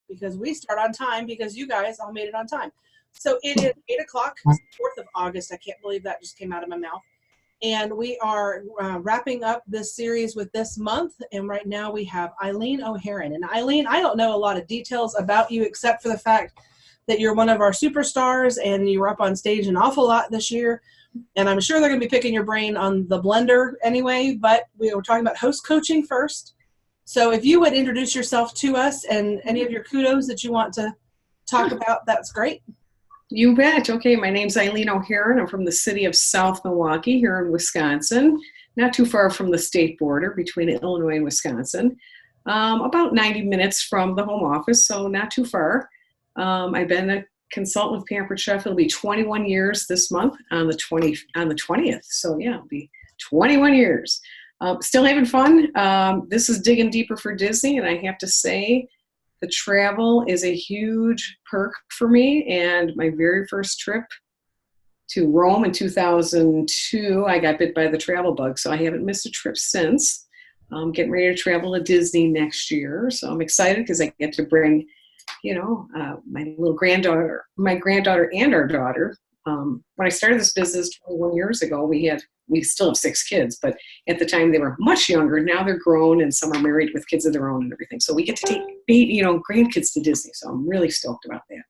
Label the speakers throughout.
Speaker 1: because we start on time because you guys all made it on time. So it is 8 o'clock, 4th of August. I can't believe that just came out of my mouth. And we are wrapping up this series with this month. And right now we have Eileen O'Haron. And Eileen, I don't know a lot of details about you except for the fact that you're one of our superstars and you were up on stage an awful lot this year. And I'm sure they're going to be picking your brain on the blender anyway, but we were talking about host coaching first. So if you would introduce yourself to us and any of your kudos that you want to talk about, that's great.
Speaker 2: You bet. Okay, my name's Eileen O'Haron. I'm from the city of South Milwaukee here in Wisconsin, not too far from the state border between Illinois and Wisconsin, about 90 minutes from the home office, so not too far. I've been a consultant with Pampered Chef. It'll be 21 years this month on the 20th. So yeah, it'll be 21 years. Still having fun. This is digging deeper for Disney, and I have to say, the travel is a huge perk for me, and my very first trip to Rome in 2002, I got bit by the travel bug, so I haven't missed a trip since. I'm getting ready to travel to Disney next year, so I'm excited because I get to bring, my granddaughter and our daughter. When I started this business 21 years ago, we still have 6 kids, but at the time they were much younger. Now they're grown and some are married with kids of their own and everything. So we get to take grandkids to Disney. So I'm really stoked about that.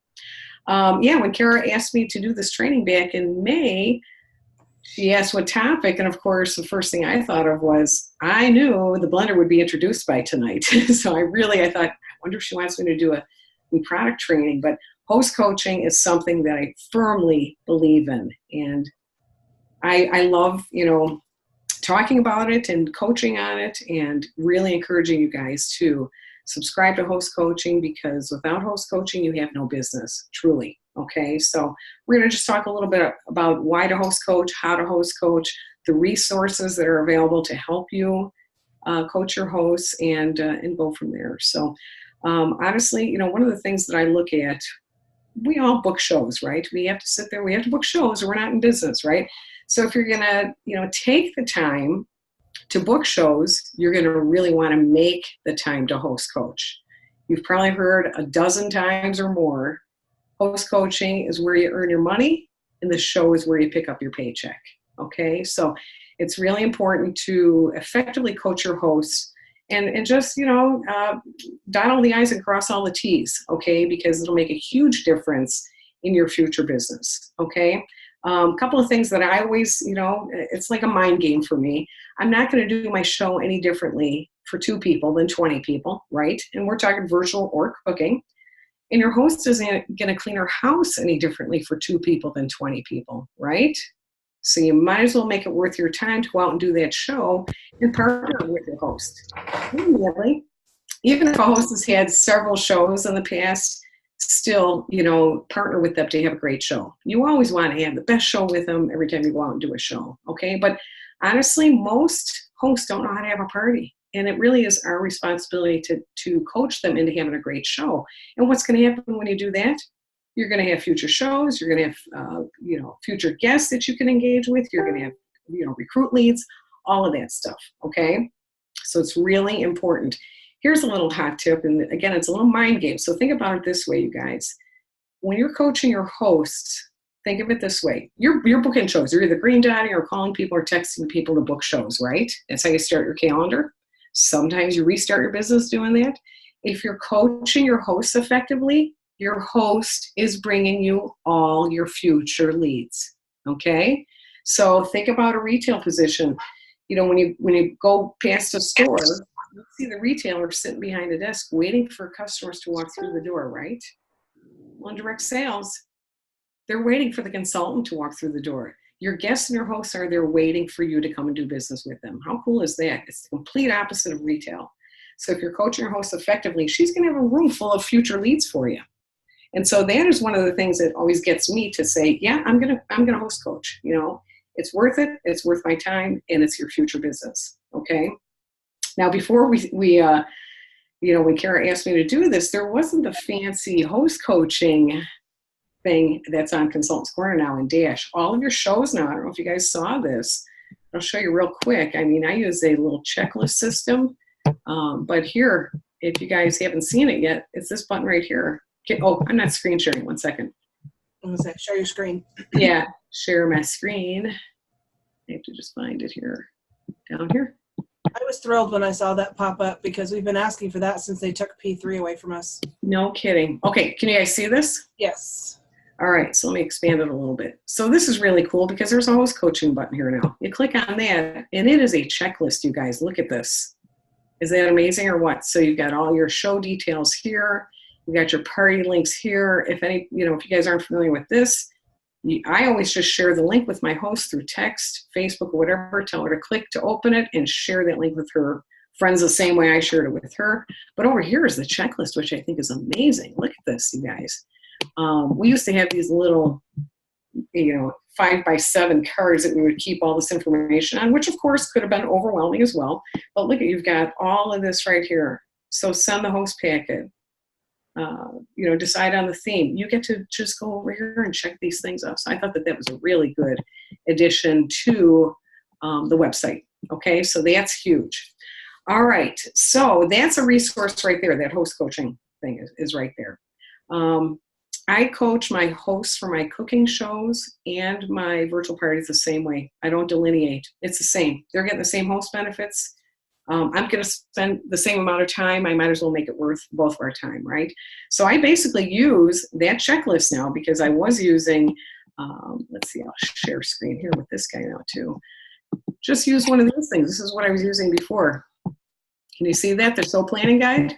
Speaker 2: When Kara asked me to do this training back in May, she asked what topic. And of course, the first thing I thought of was, I knew the blender would be introduced by tonight. So I thought, I wonder if she wants me to do a new product training. But host coaching is something that I firmly believe in. And I love, talking about it and coaching on it and really encouraging you guys to subscribe to host coaching, because without host coaching, you have no business, truly. Okay, so we're going to just talk a little bit about why to host coach, how to host coach, the resources that are available to help you coach your hosts, and go from there. So honestly, one of the things that I look at, we all book shows, right? We have to sit there, we have to book shows or we're not in business, right? So if you're going to, take the time to book shows, you're going to really want to make the time to host coach. You've probably heard a dozen times or more, host coaching is where you earn your money and the show is where you pick up your paycheck. Okay. So it's really important to effectively coach your hosts and just, dot all the I's and cross all the T's. Okay. Because it'll make a huge difference in your future business. Okay. A couple of things that I always, it's like a mind game for me. I'm not going to do my show any differently for 2 people than 20 people, right? And we're talking virtual or cooking. And your host isn't going to clean her house any differently for 2 people than 20 people, right? So you might as well make it worth your time to go out and do that show and partner with your host. Really, even if a host has had several shows in the past, still, partner with them to have a great show. You always want to have the best show with them every time you go out and do a show, okay? But honestly, most hosts don't know how to have a party. And it really is our responsibility to coach them into having a great show. And what's going to happen when you do that? You're going to have future shows. You're going to have, future guests that you can engage with. You're going to have, recruit leads, all of that stuff, okay? So it's really important. Here's a little hot tip, and again, it's a little mind game. So think about it this way, you guys. When you're coaching your hosts, think of it this way. You're booking shows. You're either green dotting or calling people or texting people to book shows, right? That's how you start your calendar. Sometimes you restart your business doing that. If you're coaching your hosts effectively, your host is bringing you all your future leads, okay? So think about a retail position. When you go past a store, you see the retailer sitting behind a desk waiting for customers to walk through the door, right? Well, in direct sales, they're waiting for the consultant to walk through the door. Your guests and your hosts are there waiting for you to come and do business with them. How cool is that? It's the complete opposite of retail. So if you're coaching your host effectively, she's going to have a room full of future leads for you. And so that is one of the things that always gets me to say, yeah, I'm gonna host coach. It's worth it. It's worth my time, and it's your future business. Okay. Now, before when Kara asked me to do this, there wasn't the fancy host coaching thing that's on Consultants Corner now in Dash. All of your shows now, I don't know if you guys saw this. I'll show you real quick. I use a little checklist system, but here, if you guys haven't seen it yet, it's this button right here. Okay, oh, I'm not screen sharing. One second.
Speaker 1: I'm gonna say, share your screen.
Speaker 2: Yeah, share my screen. I have to just find it here, down here.
Speaker 1: I was thrilled when I saw that pop up because we've been asking for that since they took P3 away from us.
Speaker 2: No kidding. Okay, can you guys see this?
Speaker 1: Yes.
Speaker 2: All right, so let me expand it a little bit. So this is really cool because there's a host coaching button here now. You click on that, and it is a checklist, you guys. Look at this. Is that amazing or what? So you've got all your show details here. You got your party links here. If any, if you guys aren't familiar with this, I always just share the link with my host through text, Facebook, or whatever. Tell her to click to open it and share that link with her friends the same way I shared it with her. But over here is the checklist, which I think is amazing. Look at this, you guys. We used to have these little, 5x7 cards that we would keep all this information on, which of course could have been overwhelming as well. But look at, you've got all of this right here. So send the host packet. Decide on the theme. You get to just go over here and check these things up. So I thought that was a really good addition to the website. Okay, so that's huge. All right, so that's a resource right there. That host coaching thing is right there. I coach my hosts for my cooking shows and my virtual parties the same way. I don't delineate. It's the same. They're getting the same host benefits. I'm going to spend the same amount of time. I might as well make it worth both of our time, right? So I basically use that checklist now because I was using, let's see, I'll share screen here with this guy now too. Just use one of these things. This is what I was using before. Can you see that? The show planning guide.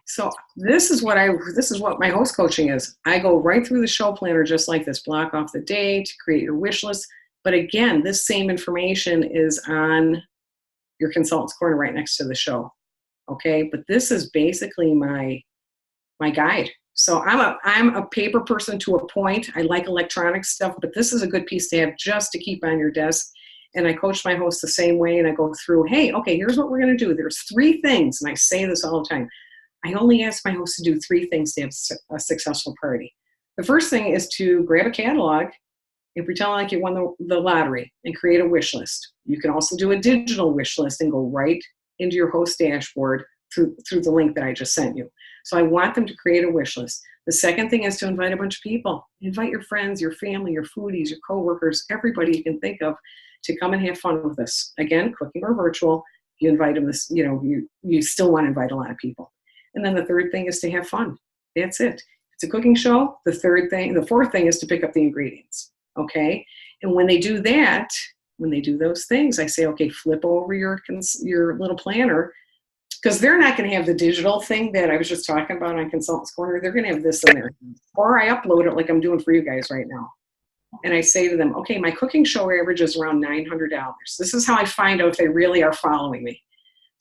Speaker 2: So this is what my host coaching is. I go right through the show planner just like this. Block off the date, create your wish list. But again, this same information is on your consultant's corner right next to the show. Okay, but this is basically my guide. So I'm a paper person to a point. I like electronic stuff, but this is a good piece to have just to keep on your desk. And I coach my hosts the same way, and I go through, hey, okay, here's what we're going to do. There's 3 things, and I say this all the time. I only ask my hosts to do 3 things to have a successful party. The first thing is to grab a catalog and pretend like you won the lottery and create a wish list. You can also do a digital wish list and go right into your host dashboard through the link that I just sent you. So I want them to create a wish list. The second thing is to invite a bunch of people. Invite your friends, your family, your foodies, your coworkers, everybody you can think of to come and have fun with us. Again, cooking or virtual, you invite them, you still want to invite a lot of people. And then the third thing is to have fun. That's it. It's a cooking show. The fourth thing is to pick up the ingredients. Okay. And when they do that, when they do those things, I say, okay, flip over your little planner, because they're not going to have the digital thing that I was just talking about on Consultant's Corner. They're going to have this in there. Or I upload it like I'm doing for you guys right now. And I say to them, okay, my cooking show average is around $900. This is how I find out if they really are following me.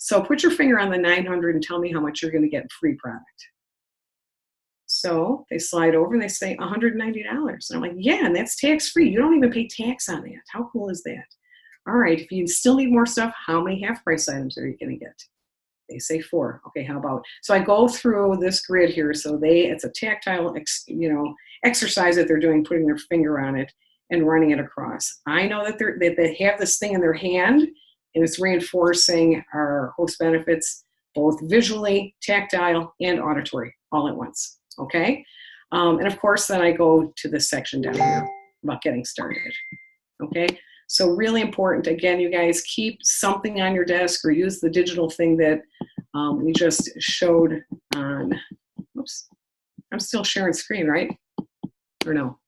Speaker 2: So put your finger on the 900 and tell me how much you're going to get in free product. So they slide over and they say $190. And I'm like, yeah, and that's tax-free. You don't even pay tax on that. How cool is that? All right, if you still need more stuff, how many half-price items are you going to get? They say 4. Okay, how about? So I go through this grid here. So it's a tactile, exercise that they're doing, putting their finger on it and running it across. I know that they have this thing in their hand, and it's reinforcing our host benefits, both visually, tactile, and auditory, all at once. Okay, and of course, then I go to this section down here about getting started. Okay, so really important. Again, you guys keep something on your desk or use the digital thing that we just showed on. Oops, I'm still sharing screen, right? Or no?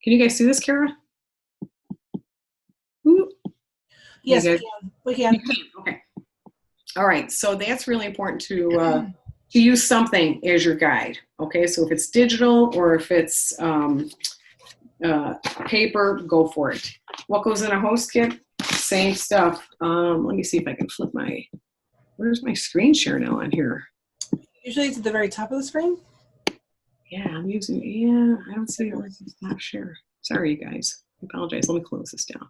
Speaker 2: Can you guys see this, Kara? Ooh.
Speaker 1: Yes, we can.
Speaker 2: Okay. All right. So that's really important to use something as your guide. Okay. So if it's digital or if it's paper, go for it. What goes in a host kit? Same stuff. Let me see if I can flip where's my screen share now on here?
Speaker 1: Usually it's at the very top of the screen.
Speaker 2: Yeah, I don't see it where it's not share. Sorry, you guys. I apologize. Let me close this down.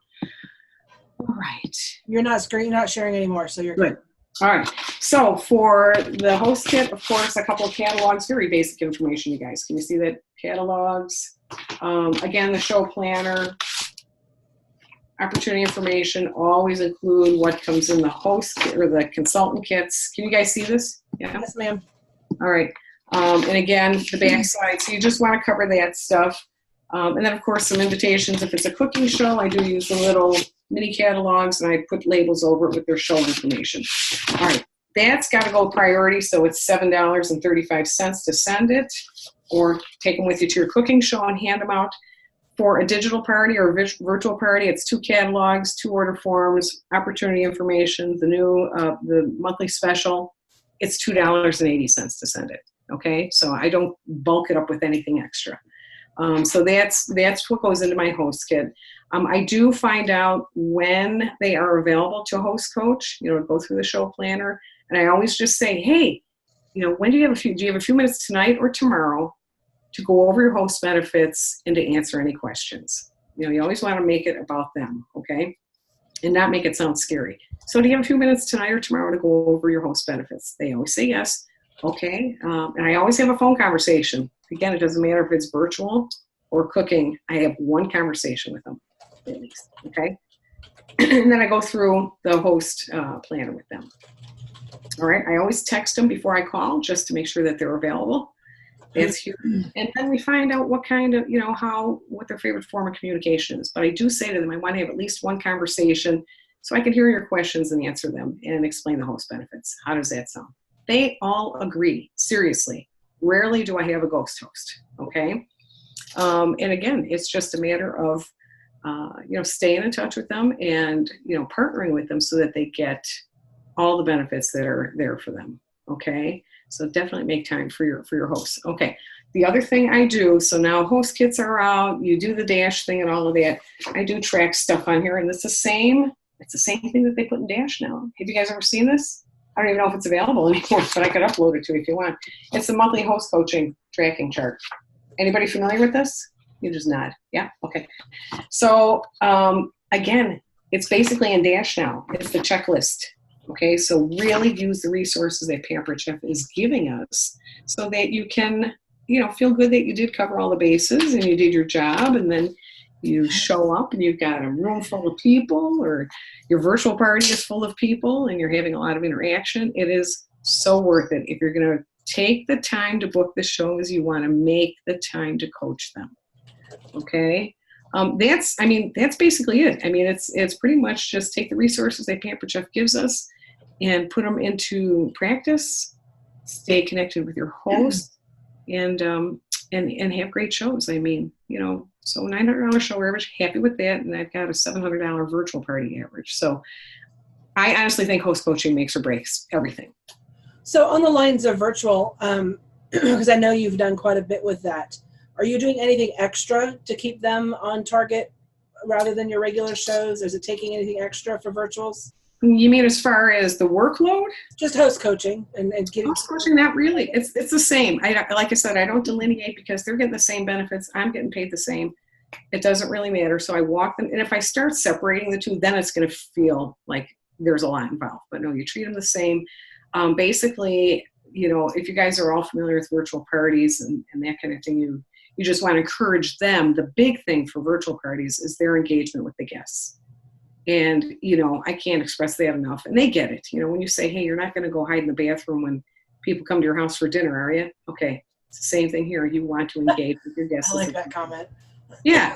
Speaker 2: All right.
Speaker 1: You're not sharing anymore, so you're
Speaker 2: good. All right. So for the host kit, of course, a couple of catalogs, very basic information, you guys. Can you see that? Catalogs. Again, the show planner. opportunity information always include what comes in the host or the consultant kits. Can you guys see this? Yeah.
Speaker 1: Yes, ma'am.
Speaker 2: All right. And again, the backside. So you just want to cover that stuff. And then, of course, some invitations. If it's a cooking show, I do use the little mini catalogs, and I put labels over it with their show information. All right. That's got to go priority, so it's $7.35 to send it, or take them with you to your cooking show and hand them out. For a digital party or virtual party, it's 2 catalogs, 2 order forms, opportunity information, the monthly special. It's $2.80 to send it. Okay, so I don't bulk it up with anything extra. So that's what goes into my host kit. I do find out when they are available to host coach. Go through the show planner, and I always just say, hey, when do you have a few minutes tonight or tomorrow to go over your host benefits and to answer any questions? You always want to make it about them, okay? And not make it sound scary. So do you have a few minutes tonight or tomorrow to go over your host benefits? They always say yes. Okay. And I always have a phone conversation. Again, it doesn't matter if it's virtual or cooking. I have one conversation with them at least. Okay. And then I go through the host planner with them. All right. I always text them before I call just to make sure that they're available. That's huge. And then we find out what kind of, what their favorite form of communication is. But I do say to them, I want to have at least one conversation so I can hear your questions and answer them and explain the host benefits. How does that sound? They all agree, seriously. Rarely do I have a ghost host, okay? And again, it's just a matter of, staying in touch with them and, partnering with them so that they get all the benefits that are there for them, okay? So definitely make time for your hosts. Okay, the other thing I do, so now host kits are out, you do the Dash thing and all of that. I do track stuff on here, and it's the same thing that they put in Dash now. Have you guys ever seen this? I don't even know if it's available anymore, but I could upload it to you if you want. It's the monthly host coaching tracking chart. Anybody familiar with this? You just nod. Yeah? Okay. So, again, it's basically in Dash now. It's the checklist. Okay, so really use the resources that Pampered Chef is giving us so that you can, feel good that you did cover all the bases and you did your job, and then you show up and you've got a room full of people, or your virtual party is full of people and you're having a lot of interaction. It is so worth it. If you're going to take the time to book the shows, you want to make the time to coach them. Okay? That's basically it. It's pretty much just take the resources that Pampered Chef gives us and put them into practice, stay connected with your host, and have great shows. So $900 show average, happy with that, and I've got a $700 virtual party average. So I honestly think host coaching makes or breaks everything.
Speaker 1: So on the lines of virtual, because I know you've done quite a bit with that, are you doing anything extra to keep them on target rather than your regular shows? Is it taking anything extra for virtuals?
Speaker 2: You mean as far as the workload?
Speaker 1: Just host coaching and getting
Speaker 2: host coaching, not really. It's the same. Like I said, I don't delineate because they're getting the same benefits. I'm getting paid the same. It doesn't really matter. So I walk them. And if I start separating the two, then it's going to feel like there's a lot involved. But no, you treat them the same. Basically, if you guys are all familiar with virtual parties and that kind of thing, you just want to encourage them. The big thing for virtual parties is their engagement with the guests. And, I can't express that enough. And they get it. When you say, hey, you're not going to go hide in the bathroom when people come to your house for dinner, are you? Okay. It's the same thing here. You want to engage with your guests.
Speaker 1: I like that comment.
Speaker 2: Yeah.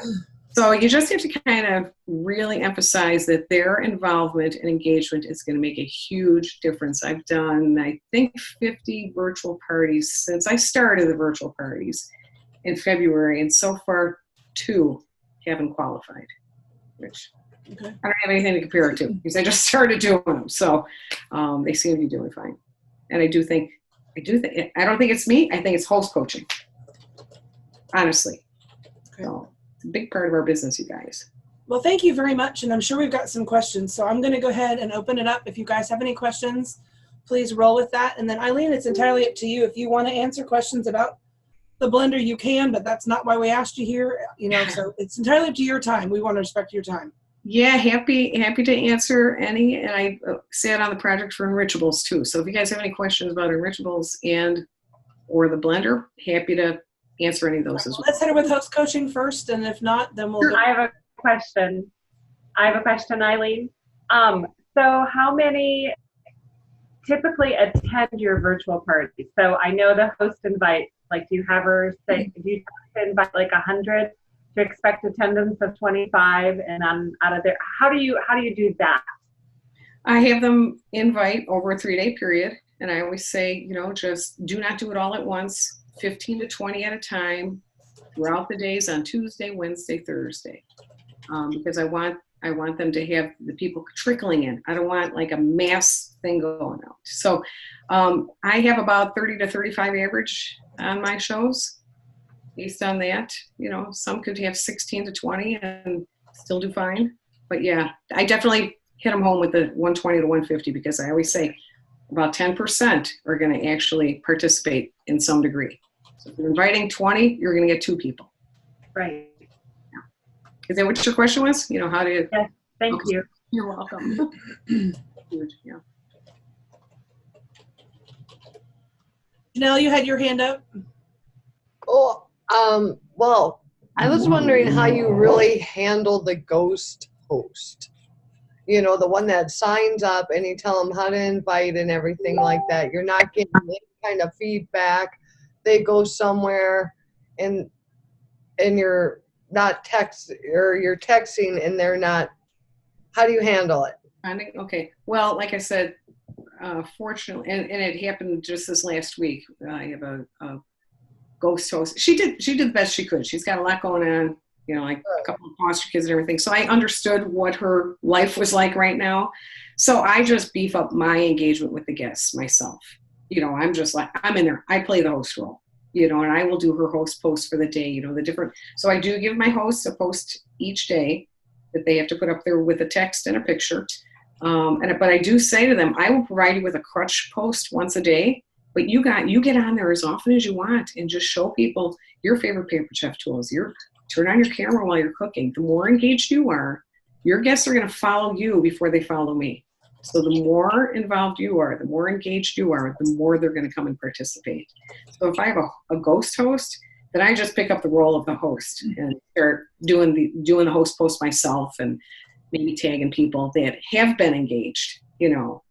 Speaker 2: So you just have to kind of really emphasize that their involvement and engagement is going to make a huge difference. I've done, I think, 50 virtual parties since I started the virtual parties in February. And so far, 2 haven't qualified, which... Okay. I don't have anything to compare it to because I just started doing them. So they seem to be doing fine. And I don't think it's me. I think it's host coaching. Honestly. Okay. So it's a big part of our business, you guys.
Speaker 1: Well, thank you very much. And I'm sure we've got some questions. So I'm going to go ahead and open it up. If you guys have any questions, please roll with that. And then Eileen, it's entirely up to you. If you want to answer questions about the blender, you can, but that's not why we asked you here. So it's entirely up to your time. We want to respect your time.
Speaker 2: Yeah, happy to answer any, and I sat on the project for Enrichables too. So if you guys have any questions about Enrichables or the blender, happy to answer any of those as well.
Speaker 1: Let's hit it with host coaching first, and if not, then we'll go.
Speaker 3: I have a question. I have a question, Eileen. So how many typically attend your virtual parties? So I know the host invites, like, do you have her say, do you invite like 100 to expect attendance of 25, and then out of there, how do you do that?
Speaker 2: I have them invite over a 3-day period. And I always say, you know, just do not do it all at once, 15 to 20 at a time throughout the days on Tuesday, Wednesday, Thursday. Because I want them to have the people trickling in. I don't want like a mass thing going out. So I have about 30 to 35 average on my shows. Based on that, you know, some could have 16 to 20 and still do fine. But yeah, I definitely hit them home with the 120 to 150 because I always say about 10% are going to actually participate in some degree. So if you're inviting 20, you're going to get 2 people.
Speaker 3: Right.
Speaker 2: Is that what your question was? You know, how do you?
Speaker 3: Yes, thank you.
Speaker 2: You're welcome. Yeah.
Speaker 1: Janelle, you had your hand up.
Speaker 4: Oh, well, I was wondering how you really handle the ghost host. You know, the one that signs up and you tell them how to invite and everything like that. You're not getting any kind of feedback. They go somewhere and you're not you're texting and they're not. How do you handle it?
Speaker 2: Okay. Well, like I said, fortunately, and it happened just this last week. I have a ghost host. She did the best she could. She's got a lot going on, you know, like a couple of foster kids and everything. So I understood what her life was like right now. So I just beef up my engagement with the guests myself. You know, I'm just like, I'm in there. I play the host role, you know, and I will do her host post for the day, you know, the different. So I do give my hosts a post each day that they have to put up there with a text and a picture. But I do say to them, I will provide you with a crutch post once a day. But you get on there as often as you want and just show people your favorite Paper Chef tools. Turn on your camera while you're cooking. The more engaged you are, your guests are going to follow you before they follow me. So the more involved you are, the more engaged you are, the more they're going to come and participate. So if I have a ghost host, then I just pick up the role of the host and start doing the host post myself and maybe tagging people that have been engaged, you know.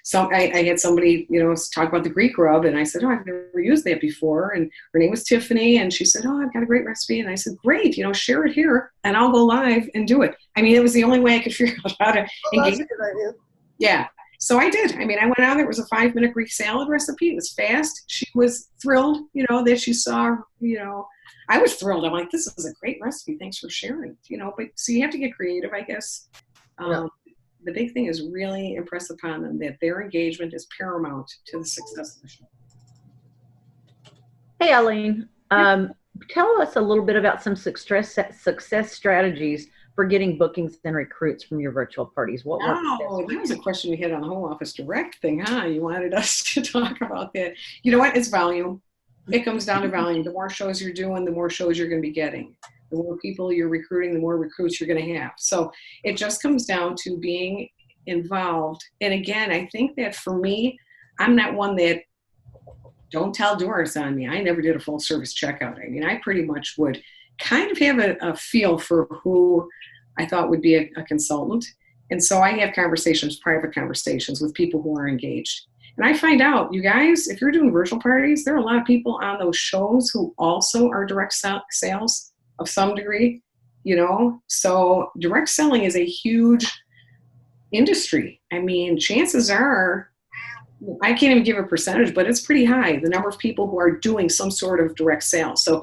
Speaker 2: So I had somebody, you know, talk about the Greek rub, and I said, oh, I've never used that before. And her name was Tiffany, and she said, oh, I've got a great recipe. And I said, great, you know, share it here, and I'll go live and do it. I mean, it was the only way I could figure out how to engage.
Speaker 4: That's a good idea.
Speaker 2: Yeah. So I did. I mean, I went out there. It was a 5-minute Greek salad recipe. It was fast. She was thrilled, you know, that she saw, you know. I was thrilled. I'm like, this is a great recipe. Thanks for sharing, you know. But so you have to get creative, I guess.
Speaker 4: Yeah.
Speaker 2: The big thing is really impress upon them that their engagement is paramount to the success of the show.
Speaker 5: Hey, Eileen, tell us a little bit about some success strategies for getting bookings and recruits from your virtual parties. What
Speaker 2: that was a question we had on the Home Office Direct thing, huh? You wanted us to talk about that. You know what? It's volume. It comes down to volume. The more shows you're doing, the more shows you're going to be getting. The more people you're recruiting, the more recruits you're going to have. So it just comes down to being involved. And again, I think that for me, I'm not one that don't tell doors on me. I never did a full service checkout. I mean, I pretty much would kind of have a feel for who I thought would be a consultant. And so I have conversations, private conversations with people who are engaged. And I find out, you guys, if you're doing virtual parties, there are a lot of people on those shows who also are direct sales of some degree, you know. So direct selling is a huge industry. I mean, chances are, I can't even give a percentage, but it's pretty high, the number of people who are doing some sort of direct sales. So,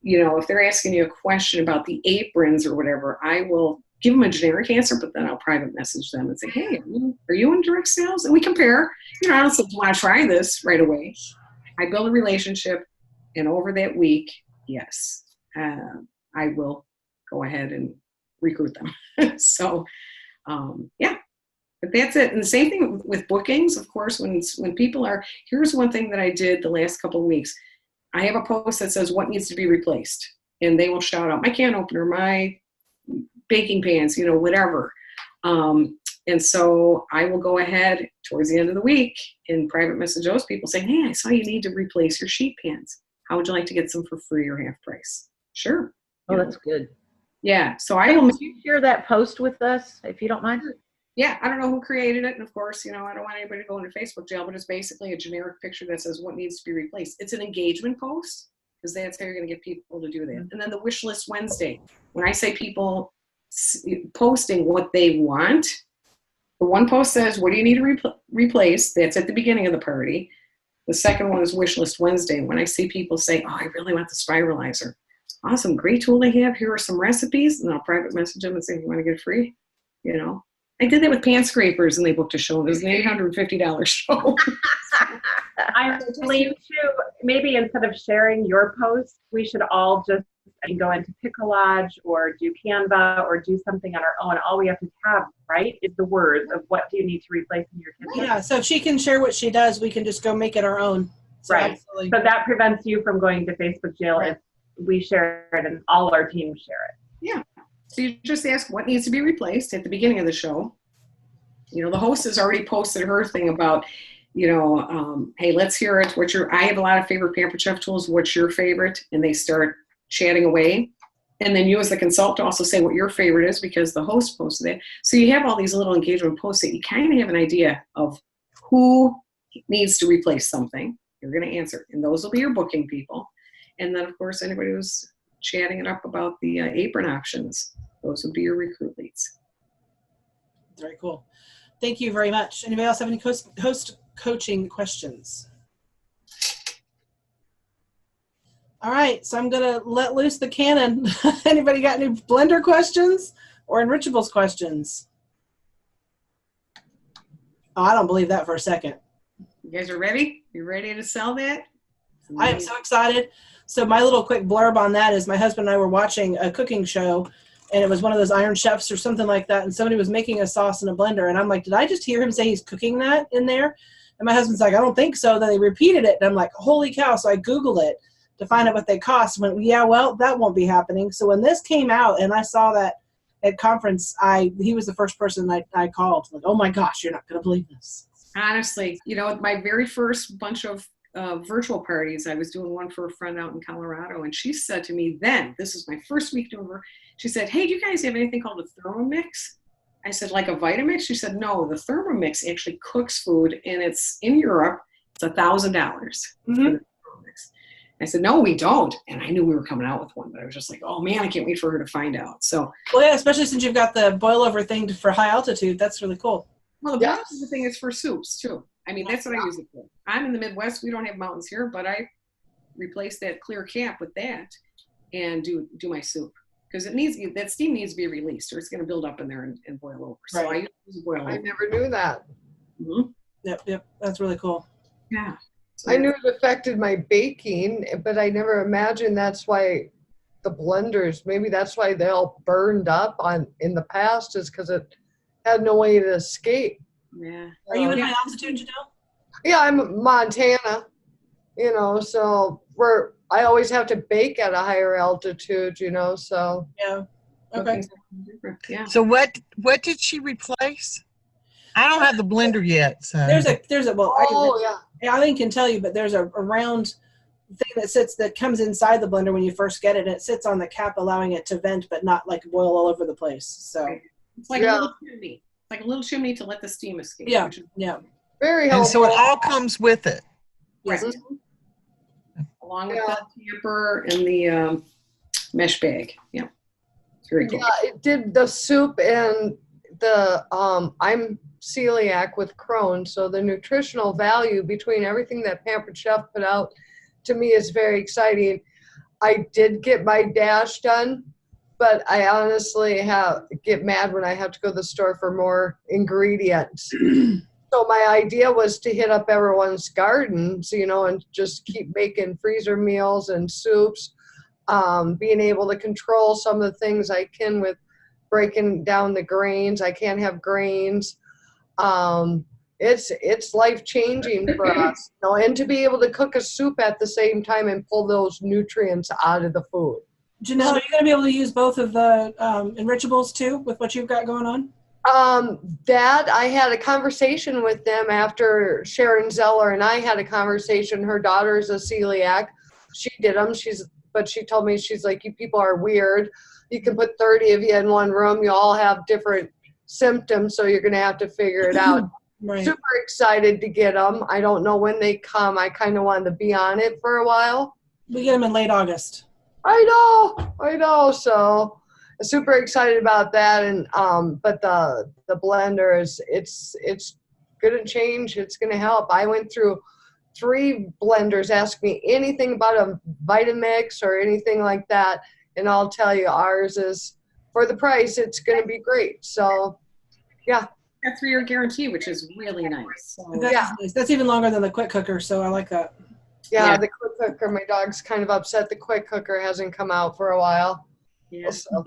Speaker 2: you know, if they're asking you a question about the aprons or whatever, I will give them a generic answer, but then I'll private message them and say, hey, are you in direct sales? And we compare. You know, I don't say, do you want to try this right away? I build a relationship, and over that week, yes, I will go ahead and recruit them. So, yeah, but that's it. And the same thing with bookings, of course, when people are, here's one thing that I did the last couple of weeks. I have a post that says what needs to be replaced, and they will shout out my can opener, my baking pans, you know, whatever. And so I will go ahead towards the end of the week and private message those people saying, hey, I saw you need to replace your sheet pans. How would you like to get some for free or half price? Sure.
Speaker 5: Oh, that's good.
Speaker 2: Yeah, so I will.
Speaker 5: Would you share that post with us, if you don't mind?
Speaker 2: Yeah, I don't know who created it, and of course, I don't want anybody to go into Facebook jail, but it's basically a generic picture that says what needs to be replaced. It's an engagement post, because that's how you're going to get people to do that. And then the wish list Wednesday. When I say people posting what they want, the one post says, what do you need to replace? That's at the beginning of the party. The second one is wish list Wednesday. When I see people say, oh, I really want the spiralizer. Awesome, great tool to have. Here are some recipes. And I'll private message them and say, you want to get it free? I did that with pan scrapers, and they booked a show. It was an $850 show.
Speaker 3: I believe too, maybe instead of sharing your post, we should all just go into Piccolage or do Canva or do something on our own. All we have to have, right, is the words of what do you need to replace in your kitchen.
Speaker 1: Yeah, so if she can share what she does, we can just go make it our own. So
Speaker 3: Right.
Speaker 1: absolutely.
Speaker 3: So that prevents you from going to Facebook jail if we share it and all our teams share it.
Speaker 2: Yeah. So you just ask what needs to be replaced at the beginning of the show. The host has already posted her thing about, hey, let's hear it. I have a lot of favorite Pampered Chef tools. What's your favorite? And they start chatting away. And then you as the consultant also say what your favorite is, because the host posted it. So you have all these little engagement posts that you kind of have an idea of who needs to replace something. You're going to answer. And those will be your booking people. And then, of course, anybody who's chatting it up about the apron options, those would be your recruit leads.
Speaker 1: Very cool. Thank you very much. Anybody else have any host coaching questions? All right, so I'm going to let loose the cannon. Anybody got any blender questions or enrichables questions? Oh, I don't believe that for a second.
Speaker 2: You guys are ready? You ready to sell that?
Speaker 1: I am so excited. So my little quick blurb on that is my husband and I were watching a cooking show, and it was one of those Iron Chefs or something like that, and somebody was making a sauce in a blender, and I'm like, did I just hear him say he's cooking that in there? And my husband's like, I don't think so. Then they repeated it, and I'm like, holy cow. So I Googled it to find out what they cost. Went, yeah, well, that won't be happening. So when this came out and I saw that at conference, he was the first person I called. Like, oh my gosh, you're not going to believe this.
Speaker 2: Honestly, my very first bunch of virtual parties, I was doing one for a friend out in Colorado, and she said to me then, this is my first week doing her, she said, hey, do you guys have anything called a Thermomix? I said, like a Vitamix? She said, no, the Thermomix actually cooks food, and it's in Europe. It's $1,000.
Speaker 1: Mm-hmm.
Speaker 2: I said, no, we don't. And I knew we were coming out with one, but I was just like, oh man, I can't wait for her to find out. So,
Speaker 1: well, yeah, especially since you've got the boil over thing for high altitude. That's really cool.
Speaker 2: Well, the boil over thing is for soups too. I mean, that's what I use it for. I'm in the Midwest. We don't have mountains here, but I replace that clear cap with that and do my soup, because that steam needs to be released, or it's going to build up in there and boil over. So I use boil over.
Speaker 4: I never knew that.
Speaker 2: Mm-hmm.
Speaker 1: Yep. That's really cool.
Speaker 2: Yeah. So
Speaker 4: I knew it affected my baking, but I never imagined that's why the blenders, maybe that's why they all burned up in the past, is because it had no way to escape.
Speaker 2: Yeah.
Speaker 1: Are you in high altitude, Janelle?
Speaker 4: Yeah, I'm Montana, so I always have to bake at a higher altitude, so.
Speaker 1: Yeah. Okay.
Speaker 2: Yeah.
Speaker 6: So what did she replace? I don't have the blender yet. So
Speaker 1: There's a
Speaker 4: Yeah.
Speaker 1: Eileen can tell you, but there's a round thing that comes inside the blender when you first get it, and it sits on the cap, allowing it to vent but not like boil all over the place. So
Speaker 2: it's like a little chimney. It's like a little chimney to let the steam escape.
Speaker 1: Yeah.
Speaker 4: Very
Speaker 6: and
Speaker 4: helpful.
Speaker 6: so it all comes with it.
Speaker 2: Right. Along with the tamper and the mesh bag. Yeah. It's very cool.
Speaker 4: Yeah, it did the soup and the I'm celiac with Crohn's, so the nutritional value between everything that Pampered Chef put out to me is very exciting. I did get my dash done, but I honestly get mad when I have to go to the store for more ingredients. So my idea was to hit up everyone's gardens, and just keep making freezer meals and soups, being able to control some of the things I can with breaking down the grains. I can't have grains. It's life-changing for us, and to be able to cook a soup at the same time and pull those nutrients out of the food.
Speaker 1: Janelle, are you going to be able to use both of the enrichables too with what you've got going on?
Speaker 4: That I had a conversation with them after Sharon Zeller and I had a conversation. Her daughter is a celiac. She did them. She's but she told me, she's like, you people are weird. You can put 30 of you in one room. You all have different symptoms, so you're going to have to figure it out.
Speaker 1: Right.
Speaker 4: Super excited to get them. I don't know when they come. I kind of wanted to be on it for a while.
Speaker 1: We get them in late August.
Speaker 4: I know. So I'm super excited about that. And but the blender it's gonna change. It's gonna help. I went through 3 blenders. Ask me anything about a Vitamix or anything like that, and I'll tell you ours is, for the price, it's gonna be great. So yeah.
Speaker 2: A 3-year guarantee, which is really nice. So,
Speaker 1: That's nice. That's even longer than the quick cooker, so I like that.
Speaker 4: Yeah, the quick cooker. My dog's kind of upset the quick cooker hasn't come out for a while.
Speaker 2: yeah.
Speaker 4: So.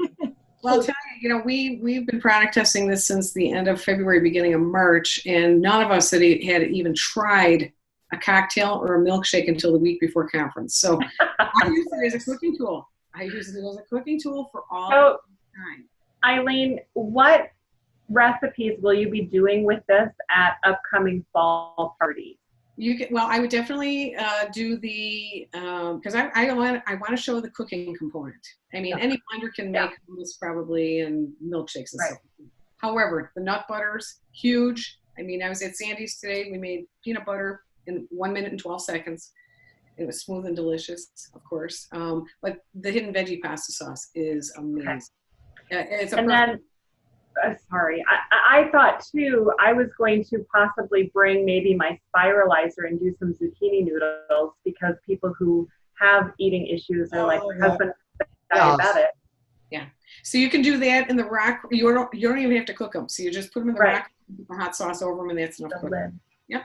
Speaker 2: Well, I'll tell you, we've been product testing this since the end of February, beginning of March, and none of us had even tried a cocktail or a milkshake until the week before conference. So I use it as a cooking tool. For all the time.
Speaker 3: Eileen, what recipes will you be doing with this at upcoming fall parties?
Speaker 2: I would definitely do the because I want to show the cooking component. I mean, any blender can make hummus probably and milkshakes and stuff. However, the nut butter's huge. I mean, I was at Sandy's today. We made peanut butter in 1 minute and 12 seconds. It was smooth and delicious, of course. But the hidden veggie pasta sauce is amazing. It's a
Speaker 3: sorry, I thought too, I was going to possibly bring maybe my spiralizer and do some zucchini noodles, because people who have eating issues are like, my husband diabetic.
Speaker 2: Yeah. So you can do that in the rock. You don't even have to cook them. So you just put them in the rock, put the hot sauce over them, and that's enough. Yep.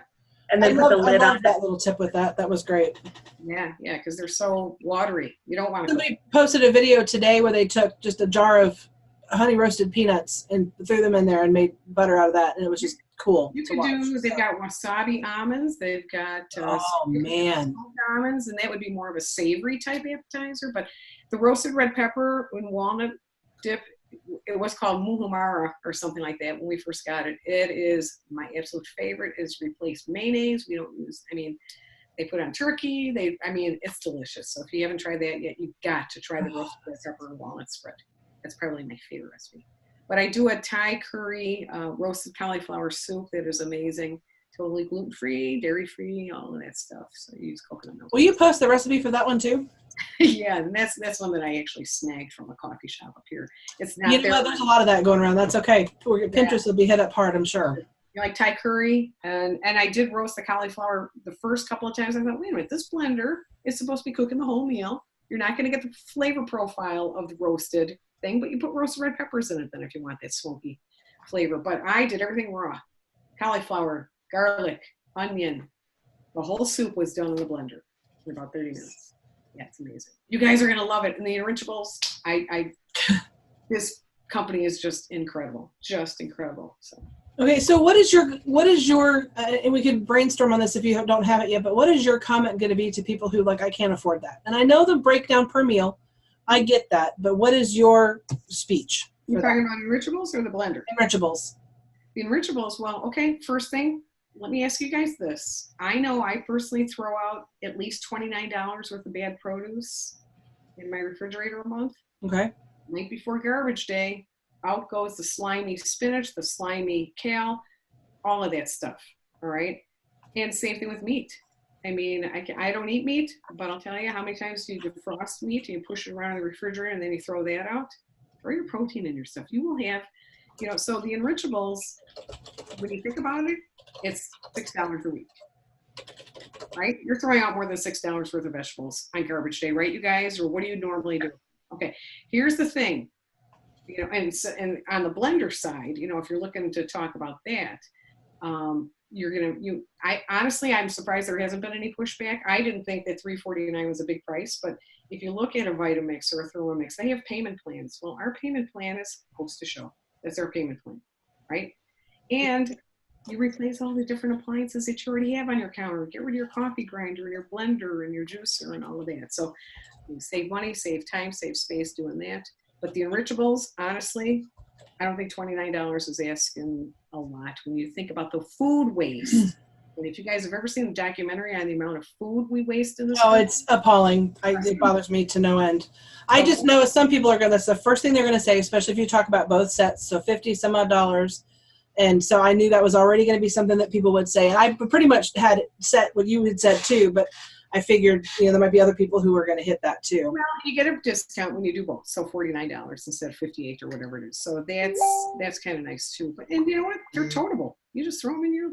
Speaker 3: And then put the lid on.
Speaker 1: That little tip with that. That was great.
Speaker 2: Yeah, because they're so watery. You don't want to.
Speaker 1: Somebody posted a video today where they took just a jar of honey roasted peanuts and threw them in there and made butter out of that, and it was just cool.
Speaker 2: They've got wasabi almonds. They've got almonds, and that would be more of a savory type appetizer. But the roasted red pepper and walnut dip, it was called muhumara or something like that when we first got it. It is my absolute favorite. It's replaced mayonnaise. We don't use, they put on turkey. It's delicious. So if you haven't tried that yet, you've got to try the roasted red pepper and walnut spread. That's probably my favorite recipe. But I do a Thai curry roasted cauliflower soup that is amazing. Totally gluten-free, dairy-free, all of that stuff. So you use coconut milk.
Speaker 1: Will you post the recipe for that one too?
Speaker 2: Yeah, and that's one that I actually snagged from a coffee shop up here. It's not
Speaker 1: there's a lot of that going around. That's okay. Pinterest will be hit up hard, I'm sure.
Speaker 2: You like Thai curry, and I did roast the cauliflower the first couple of times. I thought, wait a minute, this blender is supposed to be cooking the whole meal. You're not going to get the flavor profile of the roasted thing, but you put roasted red peppers in it then if you want that smoky flavor. But I did everything raw. Cauliflower, garlic, onion. The whole soup was done in the blender in about 30 minutes. Yeah, it's amazing. You guys are going to love it. And the Enrichables, this company is just incredible. Just incredible. So.
Speaker 1: Okay, so what is your and we could brainstorm on this if you don't have it yet, but what is your comment going to be to people who I can't afford that? And I know the breakdown per meal, I get that, but what is your speech?
Speaker 2: You're talking about Enrichables or the blender?
Speaker 1: Enrichables.
Speaker 2: The Enrichables, well, okay, first thing, let me ask you guys this. I know I personally throw out at least $29 worth of bad produce in my refrigerator a month.
Speaker 1: Okay.
Speaker 2: Night before garbage day, out goes the slimy spinach, the slimy kale, all of that stuff, all right? And same thing with meat. I don't eat meat, but I'll tell you how many times do you defrost meat and you push it around in the refrigerator and then you throw that out? Throw your protein in your stuff. You will have, so the Enrichables, when you think about it, it's $6 a week, right? You're throwing out more than $6 worth of vegetables on garbage day, right, you guys? Or what do you normally do? Okay, here's the thing, and on the blender side, if you're looking to talk about that, I'm surprised there hasn't been any pushback. I didn't think that $349 was a big price, but if you look at a Vitamix or a Thermomix, they have payment plans. Well, our payment plan is Host to Show. That's our payment plan, right? And you replace all the different appliances that you already have on your counter. Get rid of your coffee grinder and your blender and your juicer and all of that. So you save money, save time, save space doing that. But the Enrichables, honestly, I don't think $29 is asking a lot when you think about the food waste And if you guys have ever seen the documentary on the amount of food we waste in this
Speaker 1: Oh,
Speaker 2: country,
Speaker 1: it's appalling. It bothers me to no end. I just know some people are going to, that's the first thing they're going to say, especially if you talk about both sets. So 50 some odd dollars. And so I knew that was already going to be something that people would say. And I pretty much had set what you had said too, but I figured, there might be other people who were going to hit that too.
Speaker 2: well, you get a discount when you do both. So $49 instead of $58 or whatever it is. So that's kind of nice too. But, and you know what? They're totable. You just throw them in your,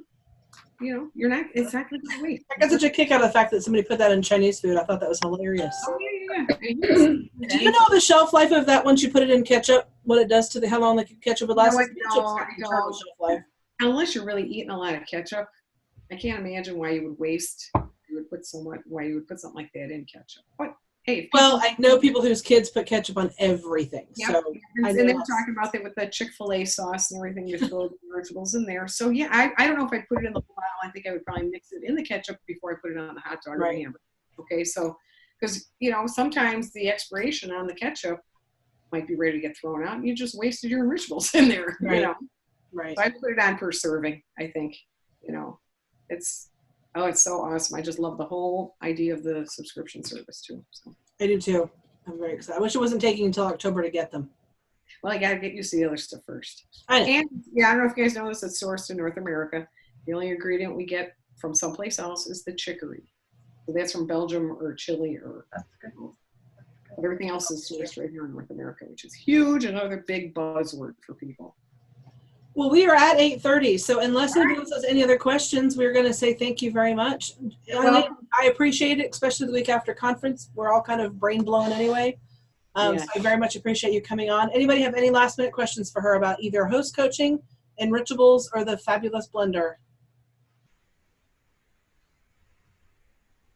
Speaker 2: you're not, it's not going to waste.
Speaker 1: I got such a kick out of the fact that somebody put that in Chinese food. I thought that was hilarious.
Speaker 2: Oh, yeah.
Speaker 1: Do you know the shelf life of that once you put it in ketchup? What it does to how long the ketchup would last?
Speaker 2: No, I
Speaker 1: Ketchup's
Speaker 2: don't.
Speaker 1: got incredible shelf life.
Speaker 2: Unless you're really eating a lot of ketchup, I can't imagine why you would waste. Why you would put something like that in ketchup. But hey,
Speaker 1: Well, I know people whose kids put ketchup on everything.
Speaker 2: yeah,
Speaker 1: So I
Speaker 2: and
Speaker 1: know
Speaker 2: they were
Speaker 1: that's-
Speaker 2: talking about that with the Chick-fil-A sauce and everything. You throw the vegetables in there. So yeah, I don't know if I'd put it in the bottle. I think I would probably mix it in the ketchup before I put it on the hot dog or
Speaker 1: Right.
Speaker 2: the hamburger. Okay, so because sometimes the expiration on the ketchup might be ready to get thrown out, and you just wasted your vegetables in there.
Speaker 1: Right. Right.
Speaker 2: So I put it on per serving. I think it's so awesome. I just love the whole idea of the subscription service too. So.
Speaker 1: I do too. I'm very excited. I wish it wasn't taking until October to get them.
Speaker 2: Well, I got to get used to the other stuff first.
Speaker 1: I know.
Speaker 2: And I don't know if you guys know this, it's sourced in North America. The only ingredient we get from someplace else is the chicory. So that's from Belgium or Chile or but everything else is sourced right here in North America, which is huge. Another big buzzword for people.
Speaker 1: Well, we are at 8:30, so unless anybody else has any other questions, we're going to say thank you very much. Eileen, I appreciate it, especially the week after conference. We're all kind of brain blown anyway.
Speaker 2: Yeah.
Speaker 1: So I very much appreciate you coming on. Anybody have any last minute questions for her about either host coaching, Enrichables, or the fabulous blender?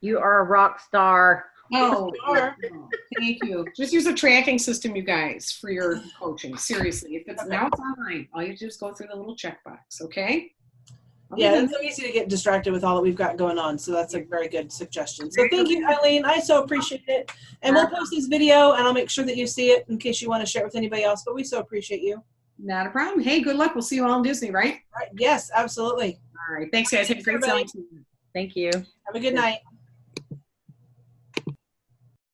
Speaker 5: You are a rock star.
Speaker 2: Oh,
Speaker 1: you are.
Speaker 2: thank you. Just use a tracking system, you guys, for your coaching. Seriously, if it's now it's online, all you do is go through the little checkbox. Okay.
Speaker 1: Yeah, it's so easy to get distracted with all that we've got going on. So that's a very good suggestion. So thank you, Eileen. I so appreciate it. And we'll post this video, and I'll make sure that you see it in case you want to share it with anybody else. But we so appreciate you.
Speaker 2: Not a problem. Hey, good luck. We'll see you all in Disney, right?
Speaker 1: All right. Yes, absolutely.
Speaker 2: All right. Thanks, guys. Have a great selling season.
Speaker 5: Thank you.
Speaker 1: Have a good night.